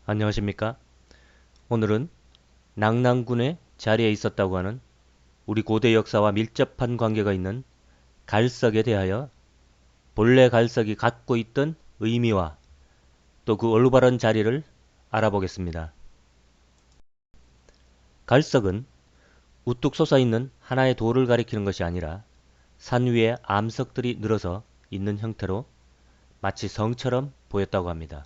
안녕하십니까? 오늘은 낙랑군의 자리에 있었다고 하는 우리 고대 역사와 밀접한 관계가 있는 갈석에 대하여 본래 갈석이 갖고 있던 의미와 또 그 올바른 자리를 알아보겠습니다. 갈석은 우뚝 솟아있는 하나의 돌을 가리키는 것이 아니라 산 위에 암석들이 늘어서 있는 형태로 마치 성처럼 보였다고 합니다.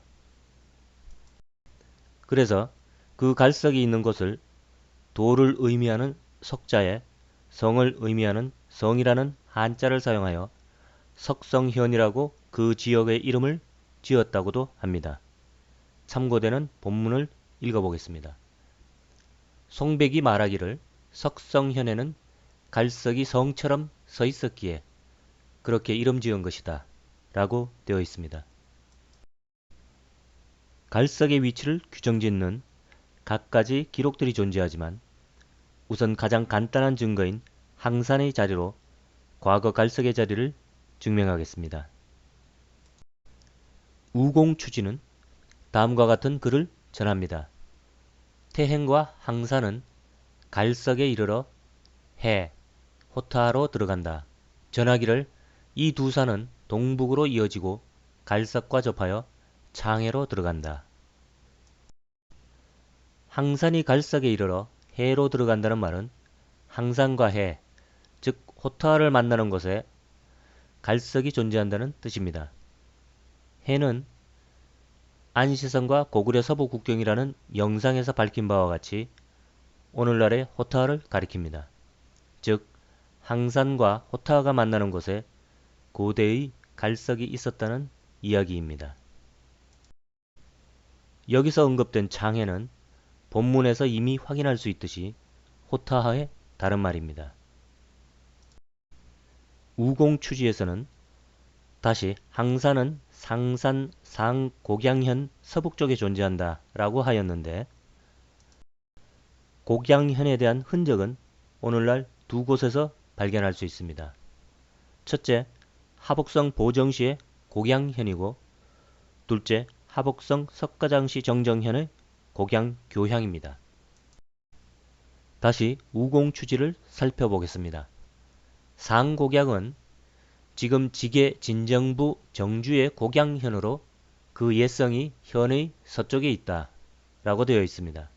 그래서 그 갈석이 있는 곳을 돌을 의미하는 석자에 성을 의미하는 성이라는 한자를 사용하여 석성현이라고 그 지역의 이름을 지었다고도 합니다. 참고되는 본문을 읽어보겠습니다. 송백이 말하기를 석성현에는 갈석이 성처럼 서 있었기에 그렇게 이름 지은 것이다 라고 되어 있습니다. 갈석의 위치를 규정짓는 갖가지 기록들이 존재하지만 우선 가장 간단한 증거인 항산의 자리로 과거 갈석의 자리를 증명하겠습니다. 우공추지는 다음과 같은 글을 전합니다. 태행과 항산은 갈석에 이르러 해, 호타로 들어간다. 전하기를 이 두 산은 동북으로 이어지고 갈석과 접하여 창해로 들어간다. 항산이 갈석에 이르러 해로 들어간다는 말은 항산과 해, 즉 호타를 만나는 곳에 갈석이 존재한다는 뜻입니다. 해는 안시성과 고구려 서부 국경이라는 영상에서 밝힌 바와 같이 오늘날의 호타를 가리킵니다. 즉 항산과 호타가 만나는 곳에 고대의 갈석이 있었다는 이야기입니다. 여기서 언급된 창해는 본문에서 이미 확인할 수 있듯이 호타의 다른 말입니다. 우공추지에서는 다시 항산은 상산, 상, 곡양현 서북쪽에 존재한다 라고 하였는데 곡양현에 대한 흔적은 오늘날 두 곳에서 발견할 수 있습니다. 첫째, 하복성 보정시의 곡양현이고 둘째, 하복성 석가장시 정정현의 곡양교향입니다. 다시 우공추지를 살펴보겠습니다. 상곡양은 지금 지계 진정부 정주의 곡양현으로 그 옛성이 현의 서쪽에 있다 라고 되어 있습니다.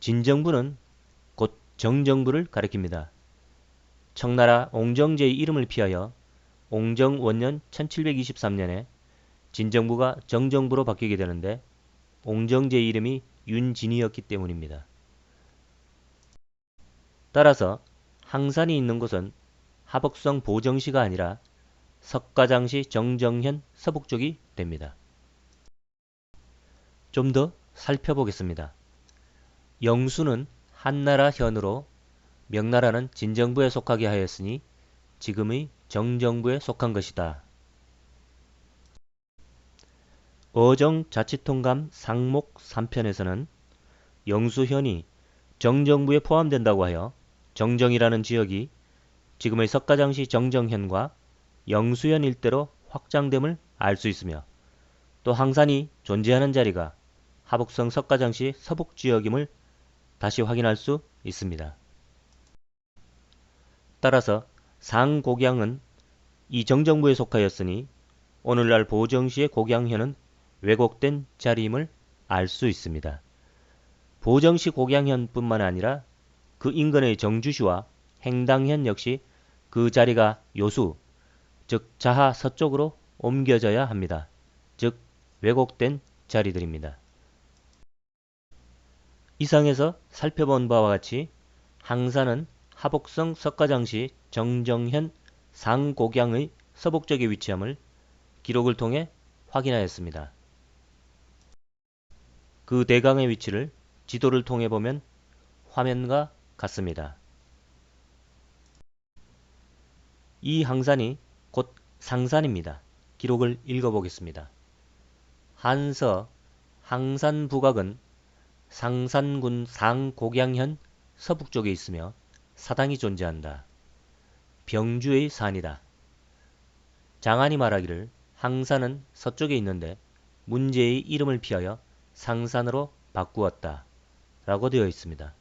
진정부는 곧 정정부를 가리킵니다. 청나라 옹정제의 이름을 피하여 옹정원년 1723년에 진정부가 정정부로 바뀌게 되는데 옹정제의 이름이 윤진이었기 때문입니다. 따라서 항산이 있는 곳은 하복성 보정시가 아니라 석가장시 정정현 서북쪽이 됩니다. 좀 더 살펴보겠습니다. 영수는 한나라 현으로 명나라는 진정부에 속하게 하였으니 지금의 정정부에 속한 것이다. 어정자치통감 상목 3편에서는 영수현이 정정부에 포함된다고 하여 정정이라는 지역이 지금의 석가장시 정정현과 영수현 일대로 확장됨을 알 수 있으며 또 항산이 존재하는 자리가 하복성 석가장시 서북지역임을 다시 확인할 수 있습니다. 따라서 상곡양은 이 정정부에 속하였으니 오늘날 보정시의 곡양현은 왜곡된 자리임을 알 수 있습니다. 보정시 곡양현뿐만 아니라 그 인근의 정주시와 행당현 역시 그 자리가 요수, 즉 자하 서쪽으로 옮겨져야 합니다. 즉 왜곡된 자리들입니다. 이상에서 살펴본 바와 같이 항산은 하복성 석가장시 정정현 상곡양의 서북쪽에 위치함을 기록을 통해 확인하였습니다. 그 대강의 위치를 지도를 통해 보면 화면과 같습니다. 이 항산이 곧 상산입니다. 기록을 읽어보겠습니다. 한서 항산부각은 상산군 상곡양현 서북쪽에 있으며 사당이 존재한다. 병주의 산이다. 장안이 말하기를 항산은 서쪽에 있는데 문제의 이름을 피하여 상산으로 바꾸었다 라고 되어 있습니다.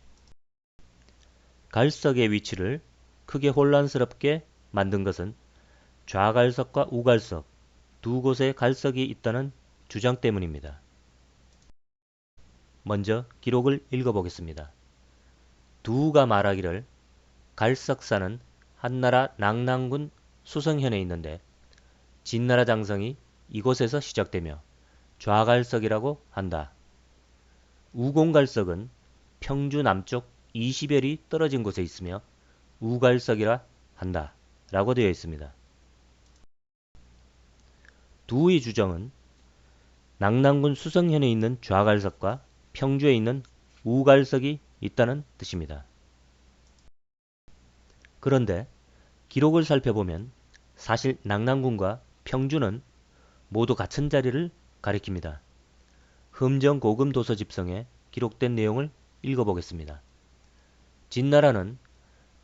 갈석의 위치를 크게 혼란스럽게 만든 것은 좌갈석과 우갈석 두 곳에 갈석이 있다는 주장 때문입니다. 먼저 기록을 읽어보겠습니다. 두가 말하기를 갈석사는 한나라 낙랑군 수성현에 있는데 진나라 장성이 이곳에서 시작되며 좌갈석이라고 한다. 우공갈석은 평주 남쪽 20여리 떨어진 곳에 있으며 우갈석이라 한다 라고 되어 있습니다. 두의 주정은 낙랑군 수성현에 있는 좌갈석과 평주에 있는 우갈석이 있다는 뜻입니다. 그런데 기록을 살펴보면 사실 낙랑군과 평주는 모두 같은 자리를 가리킵니다. 흠정고금도서집성에 기록된 내용을 읽어보겠습니다. 진나라는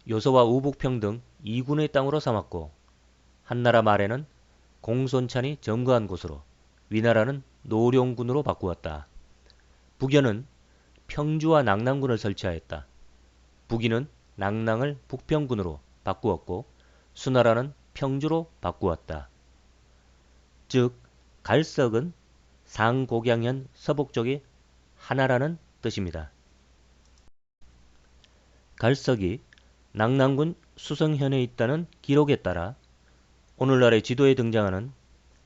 요서와 우북평 등 2군의 땅으로 삼았고 한나라 말에는 공손찬이 점거한 곳으로 위나라는 노룡군으로 바꾸었다. 북연은 평주와 낙랑군을 설치하였다. 북인은 낙랑을 북평군으로 바꾸었고 수나라는 평주로 바꾸었다. 즉 갈석은 상곡양현 서북쪽의 하나라는 뜻입니다. 갈석이 낙랑군 수성현에 있다는 기록에 따라 오늘날의 지도에 등장하는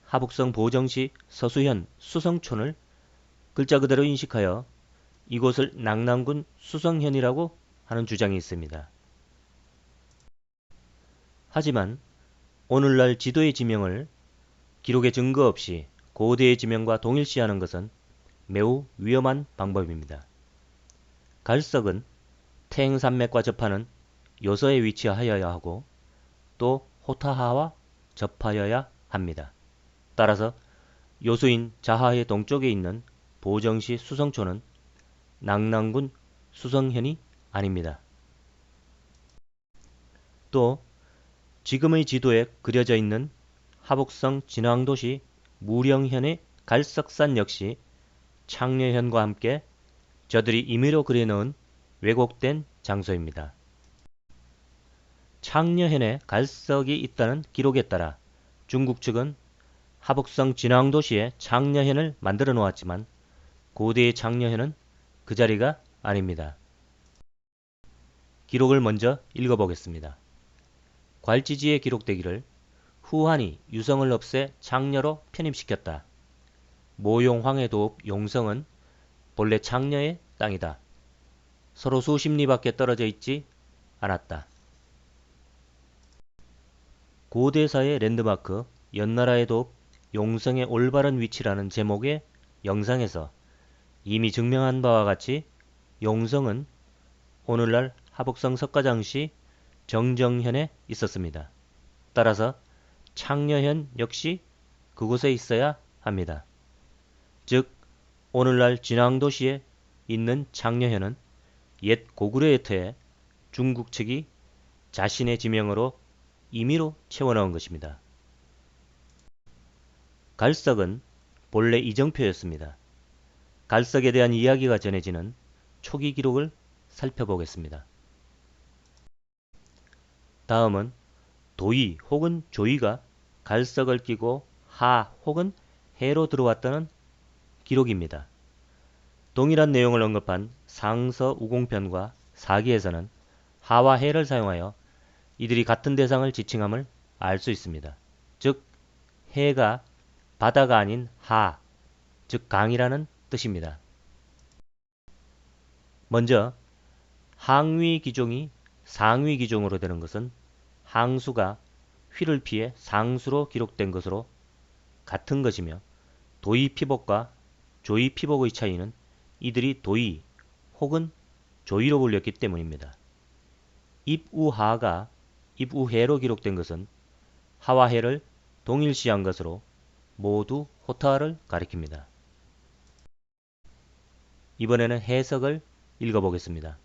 하북성 보정시 서수현 수성촌을 글자 그대로 인식하여 이곳을 낙랑군 수성현이라고 하는 주장이 있습니다. 하지만 오늘날 지도의 지명을 기록의 증거 없이 고대의 지명과 동일시하는 것은 매우 위험한 방법입니다. 갈석은 태행산맥과 접하는 요서에 위치하여야 하고 또 호타하와 접하여야 합니다. 따라서 요수인 자하의 동쪽에 있는 보정시 수성촌은 낙랑군 수성현이 아닙니다. 또 지금의 지도에 그려져 있는 하북성 진왕도시 무령현의 갈석산 역시 창녀현과 함께 저들이 임의로 그려놓은 왜곡된 장소입니다. 창녀현에 갈석이 있다는 기록에 따라 중국 측은 하북성 진왕도시에 창녀현을 만들어 놓았지만 고대의 창녀현은 그 자리가 아닙니다. 기록을 먼저 읽어보겠습니다. 괄지지에 기록되기를 후한이 유성을 없애 창녀로 편입시켰다. 모용 황해도읍 용성은 본래 창녀의 땅이다. 서로 수십 리 밖에 떨어져 있지 않았다. 고대사의 랜드마크 연나라의 도읍 용성의 올바른 위치라는 제목의 영상에서 이미 증명한 바와 같이 용성은 오늘날 하북성 석가장시 정정현에 있었습니다. 따라서 창녀현 역시 그곳에 있어야 합니다. 즉 오늘날 진왕도시에 있는 창녀현은 옛 고구려에 터에 중국 측이 자신의 지명으로 임의로 채워넣은 것입니다. 갈석은 본래 이정표였습니다. 갈석에 대한 이야기가 전해지는 초기 기록을 살펴보겠습니다. 다음은 도의 혹은 조의가 갈석을 끼고 하 혹은 해로 들어왔다는 기록입니다. 동일한 내용을 언급한 상서 우공편과 사기에서는 하와 해를 사용하여 이들이 같은 대상을 지칭함을 알 수 있습니다. 즉 해가 바다가 아닌 하, 즉 강이라는 뜻입니다. 먼저 항위 기종이 상위 기종으로 되는 것은 항수가 휘를 피해 상수로 기록된 것으로 같은 것이며 도의 피복과 조의 피복의 차이는 이들이 도의 혹은 조의로 불렸기 때문입니다. 입우하가 입우해로 기록된 것은 하와 해를 동일시한 것으로 모두 호타를 가리킵니다. 이번에는 해석을 읽어보겠습니다.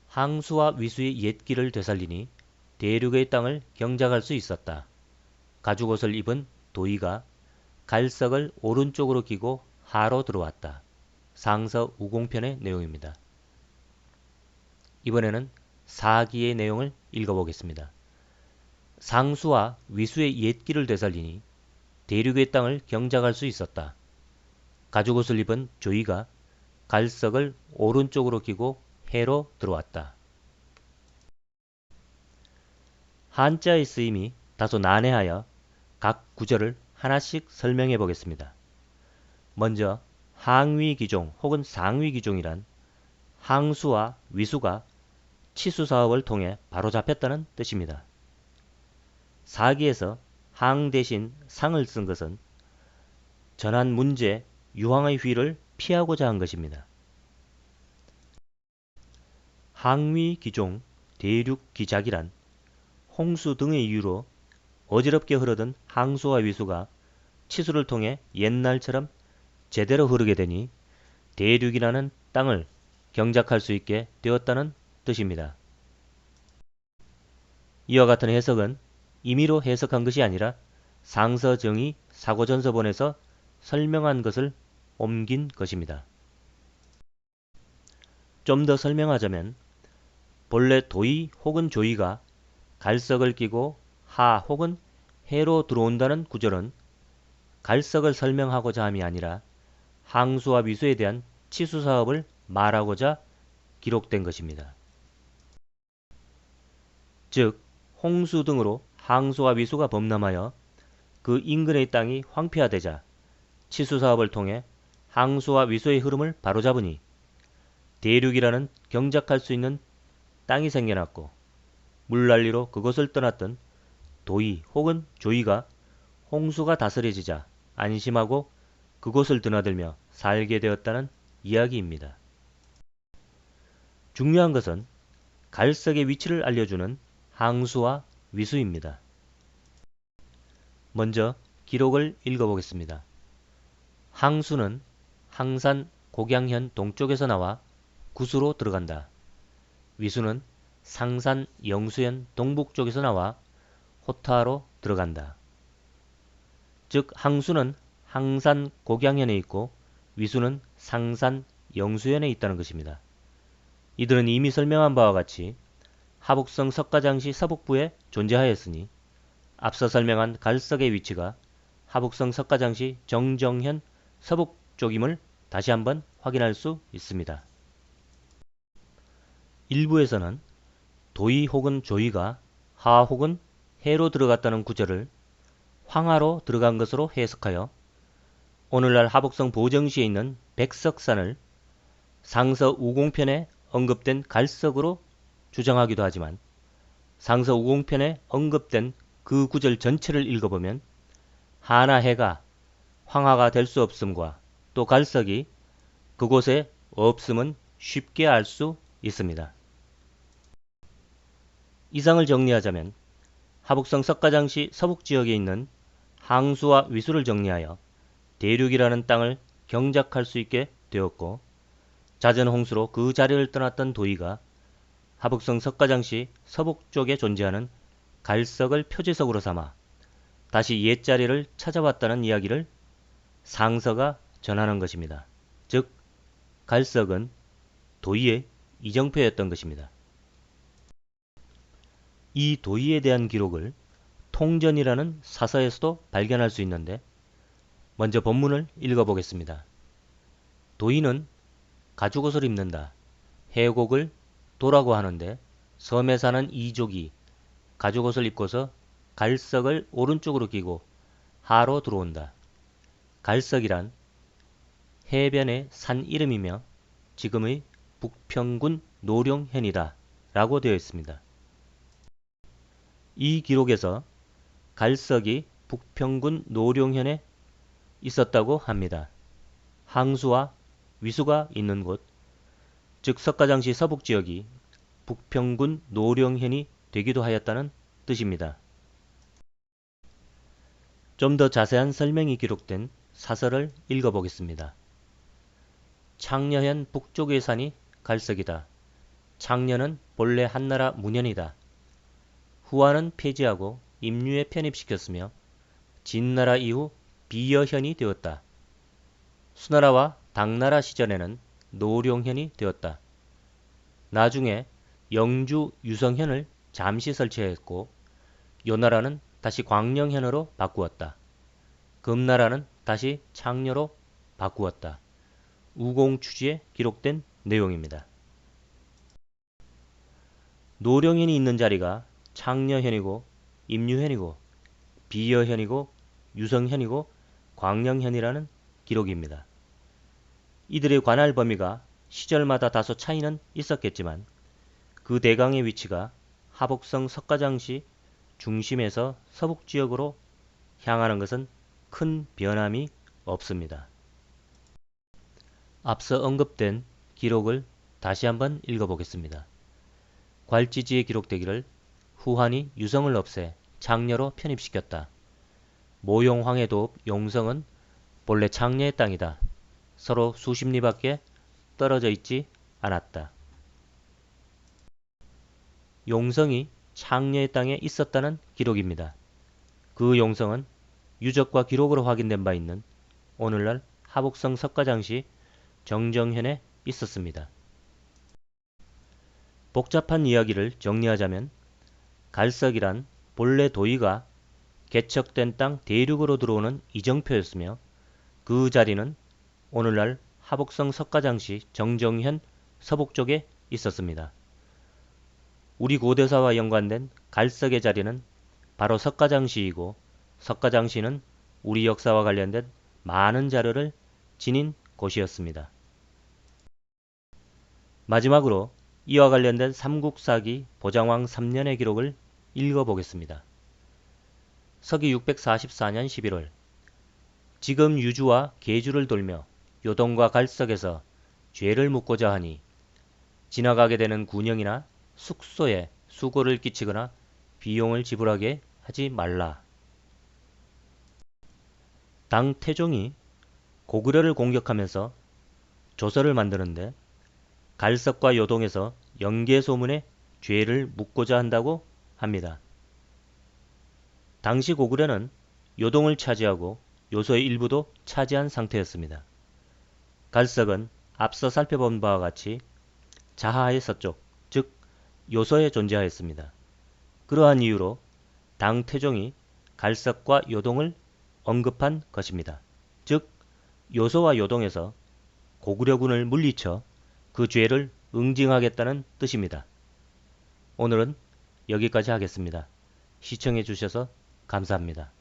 항수와 위수의 옛길을 되살리니 대륙의 땅을 경작할 수 있었다. 가죽옷을 입은 도의가 갈석을 오른쪽으로 끼고 하로 들어왔다. 상서 우공편의 내용입니다. 이번에는 사기의 내용을 읽어보겠습니다. 상수와 위수의 옛길을 되살리니 대륙의 땅을 경작할 수 있었다. 가죽옷을 입은 조이가 갈석을 오른쪽으로 끼고 해로 들어왔다. 한자의 쓰임이 다소 난해하여 각 구절을 하나씩 설명해 보겠습니다. 먼저 항위기종 혹은 상위기종이란 항수와 위수가 치수사업을 통해 바로잡혔다는 뜻입니다. 사기에서 항 대신 상을 쓴 것은 전한 문제, 유황의 휘를 피하고자 한 것입니다. 항위기종, 대륙기작이란 홍수 등의 이유로 어지럽게 흐르던 항수와 위수가 치수를 통해 옛날처럼 제대로 흐르게 되니 대륙이라는 땅을 경작할 수 있게 되었다는 뜻입니다. 이와 같은 해석은 임의로 해석한 것이 아니라 상서정의 사고전서본에서 설명한 것을 옮긴 것입니다. 좀 더 설명하자면 본래 도의 혹은 조의가 갈석을 끼고 하 혹은 해로 들어온다는 구절은 갈석을 설명하고자 함이 아니라 항수와 위수에 대한 치수사업을 말하고자 기록된 것입니다. 즉 홍수 등으로 항수와 위수가 범람하여 그 인근의 땅이 황폐화되자 치수사업을 통해 항수와 위수의 흐름을 바로잡으니 대륙이라는 경작할 수 있는 땅이 생겨났고 물난리로 그것을 떠났던 도의 혹은 조의가 홍수가 다스려지자 안심하고 그곳을 드나들며 살게 되었다는 이야기입니다. 중요한 것은 갈석의 위치를 알려주는 항수와 위수입니다. 먼저 기록을 읽어보겠습니다. 항수는 항산 곡양현 동쪽에서 나와 구수로 들어간다. 위수는 상산 영수현 동북쪽에서 나와 호타로 들어간다. 즉 항수는 항산 곡양현에 있고 위수는 상산 영수현에 있다는 것입니다. 이들은 이미 설명한 바와 같이 하북성 석가장시 서북부에 존재하였으니 앞서 설명한 갈석의 위치가 하북성 석가장시 정정현 서북쪽임을 다시 한번 확인할 수 있습니다. 일부에서는 도의 혹은 조의가 하 혹은 해로 들어갔다는 구절을 황하로 들어간 것으로 해석하여 오늘날 하북성 보정시에 있는 백석산을 상서 우공편에 언급된 갈석으로 주장하기도 하지만 상서 우공편에 언급된 그 구절 전체를 읽어보면 하나 해가 황하가 될 수 없음과 또 갈석이 그곳에 없음은 쉽게 알 수 있습니다. 이상을 정리하자면 하북성 석가장시 서북지역에 있는 항수와 위수를 정리하여 대륙이라는 땅을 경작할 수 있게 되었고 잦은 홍수로 그 자리를 떠났던 도의가 하북성 석가장시 서북쪽에 존재하는 갈석을 표지석으로 삼아 다시 옛자리를 찾아왔다는 이야기를 상서가 전하는 것입니다. 즉 갈석은 도의의 이정표였던 것입니다. 이 도의에 대한 기록을 통전이라는 사서에서도 발견할 수 있는데 먼저 본문을 읽어보겠습니다. 도의는 가죽옷을 입는다. 해곡을 도라고 하는데 섬에 사는 이족이 가죽옷을 입고서 갈석을 오른쪽으로 끼고 하로 들어온다. 갈석이란 해변의 산 이름이며 지금의 북평군 노룡현이다 라고 되어 있습니다. 이 기록에서 갈석이 북평군 노룡현에 있었다고 합니다. 항수와 위수가 있는 곳, 즉 석가장시 서북지역이 북평군 노룡현이 되기도 하였다는 뜻입니다. 좀 더 자세한 설명이 기록된 사설을 읽어보겠습니다. 창녀현 북쪽의 산이 갈석이다. 창녀는 본래 한나라 문현이다. 후한은 폐지하고 임류에 편입시켰으며 진나라 이후 비여현이 되었다. 수나라와 당나라 시절에는 노룡현이 되었다. 나중에 영주 유성현을 잠시 설치했고 요나라는 다시 광령현으로 바꾸었다. 금나라는 다시 창녀로 바꾸었다. 우공추지에 기록된 내용입니다. 노령현이 있는 자리가 창녀현이고 임유현이고 비여현이고 유성현이고 광령현이라는 기록입니다. 이들의 관할 범위가 시절마다 다소 차이는 있었겠지만 그 대강의 위치가 하복성 석가장시 중심에서 서북지역으로 향하는 것은 큰 변함이 없습니다. 앞서 언급된 기록을 다시 한번 읽어보겠습니다. 괄지지에 기록되기를 후한이 유성을 없애 창녀로 편입시켰다. 모용황해도 용성은 본래 창녀의 땅이다. 서로 수십 리밖에 떨어져 있지 않았다. 용성이 창녀의 땅에 있었다는 기록입니다. 그 용성은 유적과 기록으로 확인된 바 있는 오늘날 하복성 석가장시 정정현에 있었습니다. 복잡한 이야기를 정리하자면 갈석이란 본래 도의가 개척된 땅 대륙으로 들어오는 이정표였으며 그 자리는 오늘날 하복성 석가장시 정정현 서북쪽에 있었습니다. 우리 고대사와 연관된 갈석의 자리는 바로 석가장시이고 석가장시는 우리 역사와 관련된 많은 자료를 지닌 곳이었습니다. 마지막으로 이와 관련된 삼국사기 보장왕 3년의 기록을 읽어보겠습니다. 서기 644년 11월 지금 유주와 계주를 돌며 요동과 갈석에서 죄를 묻고자 하니 지나가게 되는 군영이나 숙소에 수고를 끼치거나 비용을 지불하게 하지 말라. 당 태종이 고구려를 공격하면서 조서를 만드는데 갈석과 요동에서 영계소문에 죄를 묻고자 한다고 합니다. 당시 고구려는 요동을 차지하고 요소의 일부도 차지한 상태였습니다. 갈석은 앞서 살펴본 바와 같이 자하의 서쪽, 즉 요소에 존재하였습니다. 그러한 이유로 당 태종이 갈석과 요동을 언급한 것입니다. 즉 요소와 요동에서 고구려군을 물리쳐 그 죄를 응징하겠다는 뜻입니다. 오늘은 여기까지 하겠습니다. 시청해 주셔서 감사합니다.